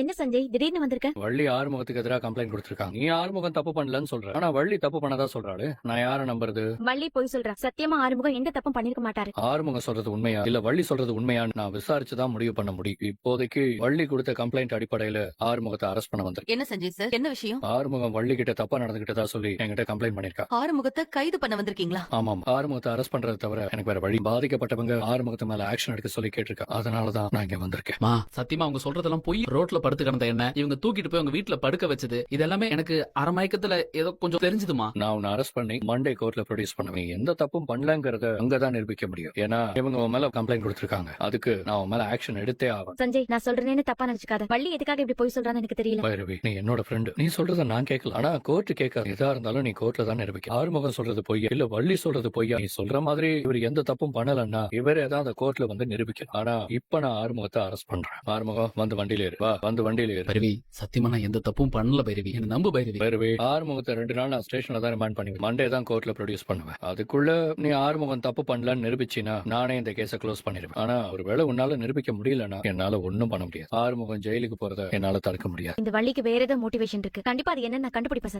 என்ன சஞ்சய் திடீர்னு வந்திருக்க? வள்ளி ஆறுமுகத்துக்கு எதிராக கம்ப்ளைண்ட் கொடுத்திருக்காங்க. நீ ஆறுமுகம் தப்பு பண்ணலன்னு சொல்ற, ஆனா வள்ளி தப்பு பண்ணதா சொல்றாளு. நான் யார நம்புறது? வள்ளி போய் சொல்றா. சத்தியமா ஆறுமுகம் எந்த தப்பும் பண்ணிருக்க மாட்டாரு. ஆறுமுகம் சொல்றது உண்மையா இல்ல வள்ளி சொல்றது உண்மையான்னு நான் விசாரிச்சுதான் முடிவு பண்ண முடியும். இப்போதைக்கு வள்ளி கொடுத்த கம்ப்ளைண்ட் அடிப்படையில ஆறுமுகத்தை அரெஸ்ட் பண்ண வந்திருக்கு. என்ன சஞ்சய் சார், என்ன விஷயம்? ஆறுமுகம் வள்ளி கிட்ட தப்பா நடந்துகிட்டதா சொல்லி என்கிட்ட கம்ப்ளைண்ட் பண்ணிருக்கா. ஆறுமுகத்தை கைது பண்ண வந்திருக்கீங்களா? ஆமாம், ஆறுமுகத்தை அரெஸ்ட் பண்றதை தவிர எனக்கு வேற வழி. பாதிக்கப்பட்டவங்க ஆறுமுகத்து மேல ஆக்ஷன் எடுக்க சொல்லி கேட்டிருக்கா. அதனாலதான் நான் இங்க வந்திருக்கேன். மா சத்தியமா அவங்க சொல்றதெல்லாம் போய் ரோட்ல படுத்து கிடந்த என்ன இவங்க தூக்கிட்டு போய் அவங்க வீட்டுல படுக்க வச்சது இதெல்லாமே எனக்கு அரமயக்கத்துல ஏதோ கொஞ்சம் தெரிஞ்சுதுமா. நான் உன்னை அரெஸ்ட் பண்ணி மண்டே கோர்ட்ல ப்ரொடியூஸ் பண்ணுவேன். எந்த தப்பும் பண்ணலங்கறத அங்கதான் நிரூபிக்க முடியும். ஏன்னா இவங்க உன் மேல கம்ப்ளைண்ட் கொடுத்திருக்காங்க. அதுக்கு நான் உன் மேல ஆக்ஷன் எடுத்தே ஆகும். சஞ்சய் நான் சொல்றேன்னு தப்பா நினைச்சுக்காத. வள்ளி எதுக்காக இப்படி போய் சொல்றான்னு எனக்கு தெரியல. பைரவி, நீ என்னோட ஃப்ரெண்டு. நீ சொல்றத நான் கேட்கல, ஆனா கோர்ட் கேட்காது. எதா இருந்தாலும் நீ கோர்ட்ல தான் நிரூபிக்க. ஆறுமுகம் சொல்றது பொய்யா இல்ல வள்ளி சொல்றது பொய்யா? நீ சொல்ற மாதிரி இவர் எந்த தப்பும் பண்ணலன்னா இவரே தான் அந்த கோர்ட்ல வந்து நிரூபிக்கணும். ஆனா இப்ப நான் ஆறுமுகத்தை அரெஸ்ட் பண்றேன். ஆறுமுகம் வந்து வண்டியில ஏறு. வா, வந்து வண்டியில ஏறு. பைரவி சத்தியமா நான் எந்த தப்பும் பண்ணல பைரவி, என்ன நம்பு பைரவி. பைரவி, ஆறுமுகத்தை 2 நாள் நான் ஸ்டேஷன்ல தான் ரிமாண்ட் பண்ணுவேன். மண்டே தான் கோர்ட்ல ப்ரொடியூஸ் பண்ணுவேன். அதுக்குள்ள நீ ஆறுமுகம் தப்பு பண்ணலன்னு நிரூபிச்சினா நானே இந்த கேஸை க்ளோஸ் பண்ணிடுவேன். ஆனா ஒருவேளை உன்னால நிரூபிக்க முடியலன்னா என்னால ஒண்ணும் பண்ண முடியாது. ஆறுமுகம் ஜெயிலுக்கு போறத என்னால தடுக்க முடியாது. இந்த வள்ளிக்கு வேற ஏதோ மோட்டிவேஷன் இருக்கு. கண்டிப்பா அது என்ன நான் கண்டுபிடிப்பேன்.